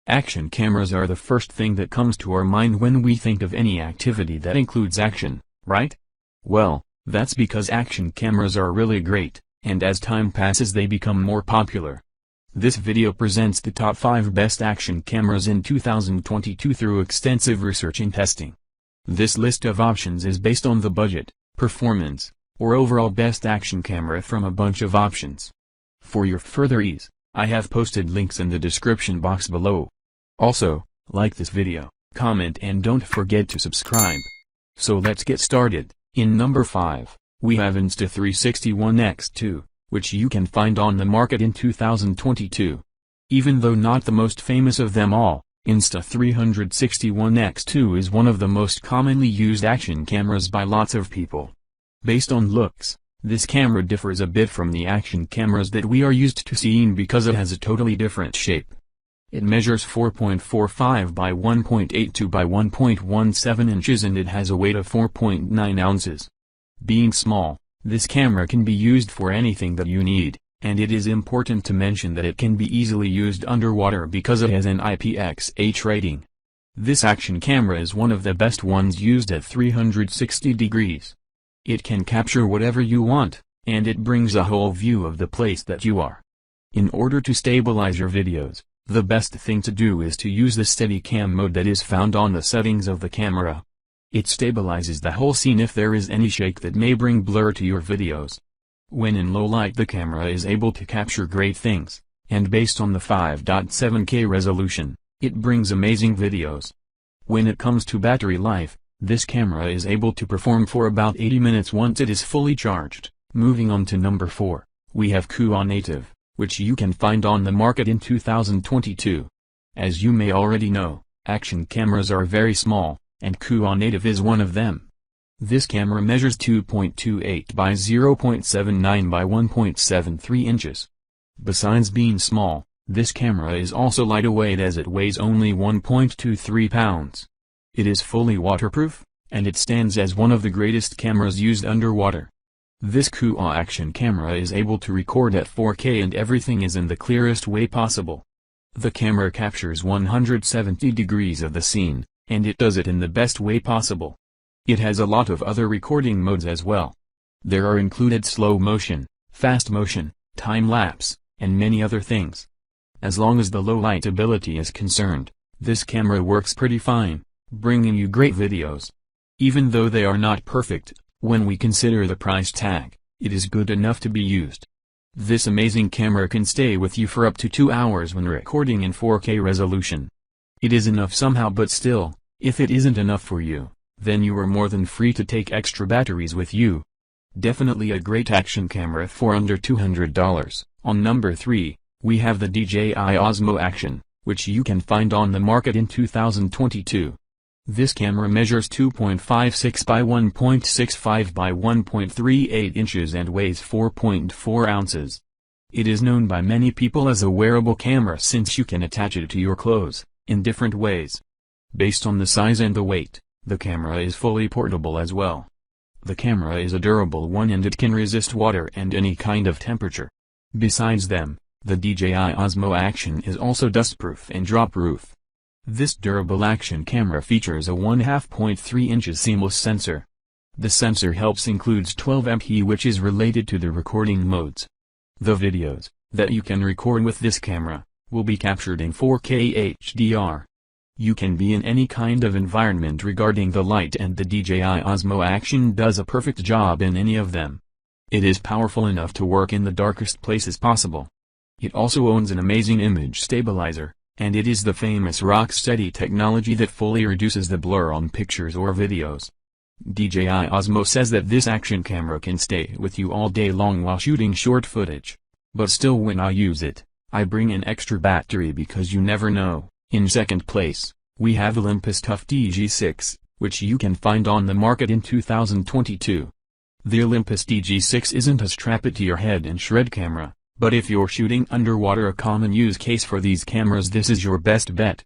Action cameras are the first thing that comes to our mind when we think of any activity that includes action, right? Well, that's because action cameras are really great, and as time passes they become more popular. This video presents the top 5 best action cameras in 2022 through extensive research and testing. This list of options is based on the budget, performance, or overall best action camera from a bunch of options. For your further ease, I have posted links in the description box below. Also, like this video, comment and don't forget to subscribe. So let's get started. In number 5, we have Insta360 ONE X2, which you can find on the market in 2022. Even though not the most famous of them all, Insta360 ONE X2 is one of the most commonly used action cameras by lots of people. Based on looks, this camera differs a bit from the action cameras that we are used to seeing because it has a totally different shape. It measures 4.45 by 1.82 by 1.17 inches and it has a weight of 4.9 ounces. Being small, this camera can be used for anything that you need, and it is important to mention that it can be easily used underwater because it has an IPX8 rating. This action camera is one of the best ones used at 360 degrees. It can capture whatever you want, and it brings a whole view of the place that you are. In order to stabilize your videos, the best thing to do is to use the Steadicam mode that is found on the settings of the camera. It stabilizes the whole scene if there is any shake that may bring blur to your videos. When in low light the camera is able to capture great things, and based on the 5.7K resolution, it brings amazing videos. When it comes to battery life, this camera is able to perform for about 80 minutes once it is fully charged. Moving on to number 4, we have COOAU Native, which you can find on the market in 2022. As you may already know, action cameras are very small, and COOAU Native is one of them. This camera measures 2.28 by 0.79 by 1.73 inches. Besides being small, this camera is also lightweight as it weighs only 1.23 pounds. It is fully waterproof, and it stands as one of the greatest cameras used underwater. This COOAU action camera is able to record at 4K and everything is in the clearest way possible. The camera captures 170 degrees of the scene, and it does it in the best way possible. It has a lot of other recording modes as well. There are included slow motion, fast motion, time-lapse, and many other things. As long as the low light ability is concerned, this camera works pretty fine, bringing you great videos. Even though they are not perfect, when we consider the price tag, it is good enough to be used. This amazing camera can stay with you for up to 2 hours when recording in 4K resolution. It is enough somehow, but still, if it isn't enough for you, then you are more than free to take extra batteries with you. Definitely a great action camera for under $200. On number 3, we have the DJI Osmo Action, which you can find on the market in 2022. This camera measures 2.56 by 1.65 by 1.38 inches and weighs 4.4 ounces. It is known by many people as a wearable camera since you can attach it to your clothes, in different ways. Based on the size and the weight, the camera is fully portable as well. The camera is a durable one and it can resist water and any kind of temperature. Besides them, the DJI Osmo Action is also dustproof and drop-proof. This durable action camera features a 1/2.3 inches seamless sensor. The sensor includes 12 MP which is related to the recording modes. The videos that you can record with this camera will be captured in 4K HDR. You can be in any kind of environment regarding the light and the DJI Osmo Action does a perfect job in any of them. It is powerful enough to work in the darkest places possible. It also owns an amazing image stabilizer, and it is the famous rock-steady technology that fully reduces the blur on pictures or videos. DJI Osmo says that this action camera can stay with you all day long while shooting short footage. But still, when I use it, I bring an extra battery because you never know. In second place, we have Olympus TUF DG6, which you can find on the market in 2022. The Olympus DG6 isn't a strap-it-to-your-head and shred camera, but if you're shooting underwater, a common use case for these cameras, this is your best bet.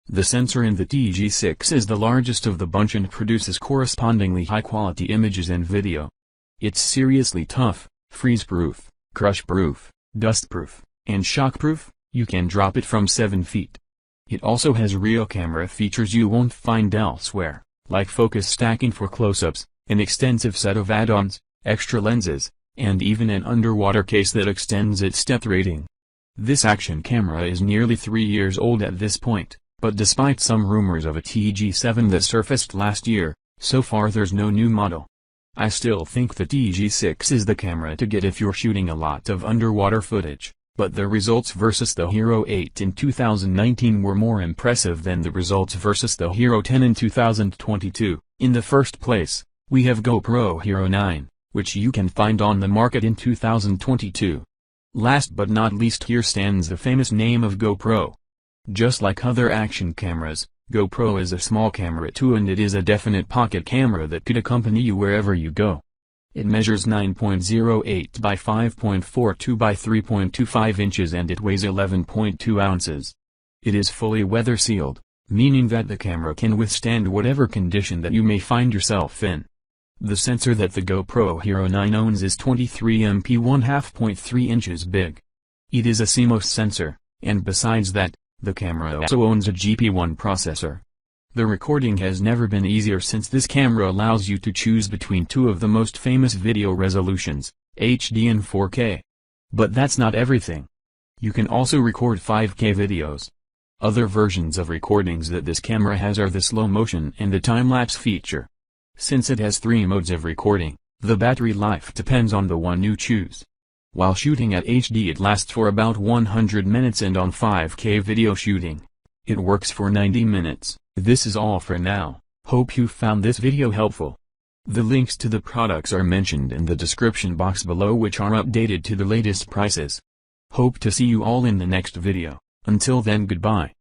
The sensor in the DG6 is the largest of the bunch and produces correspondingly high-quality images and video. It's seriously tough, freeze-proof, crush-proof, dust-proof, and shock-proof. You can drop it from 7 feet. It also has real camera features you won't find elsewhere, like focus stacking for close-ups, an extensive set of add-ons, extra lenses, and even an underwater case that extends its depth rating. This action camera is nearly 3 years old at this point, but despite some rumors of a TG7 that surfaced last year, so far there's no new model. I still think the TG6 is the camera to get if you're shooting a lot of underwater footage, but the results versus the Hero 8 in 2019 were more impressive than the results versus the Hero 10 in 2022. In the first place, we have GoPro HERO9, which you can find on the market in 2022. Last but not least, here stands the famous name of GoPro. Just like other action cameras, GoPro is a small camera too, and it is a definite pocket camera that could accompany you wherever you go. It measures 9.08 by 5.42 by 3.25 inches and it weighs 11.2 ounces. It is fully weather sealed, meaning that the camera can withstand whatever condition that you may find yourself in. The sensor that the GoPro HERO9 owns is 23MP 1/2.3 inches big. It is a CMOS sensor, and besides that, the camera also owns a GP1 processor. The recording has never been easier since this camera allows you to choose between two of the most famous video resolutions, HD and 4K. But that's not everything. You can also record 5K videos. Other versions of recordings that this camera has are the slow motion and the time-lapse feature. Since it has 3 modes of recording, the battery life depends on the one you choose. While shooting at HD it lasts for about 100 minutes and on 5K video shooting, it works for 90 minutes. This is all for now. Hope you found this video helpful. The links to the products are mentioned in the description box below, which are updated to the latest prices. Hope to see you all in the next video. Until then, goodbye.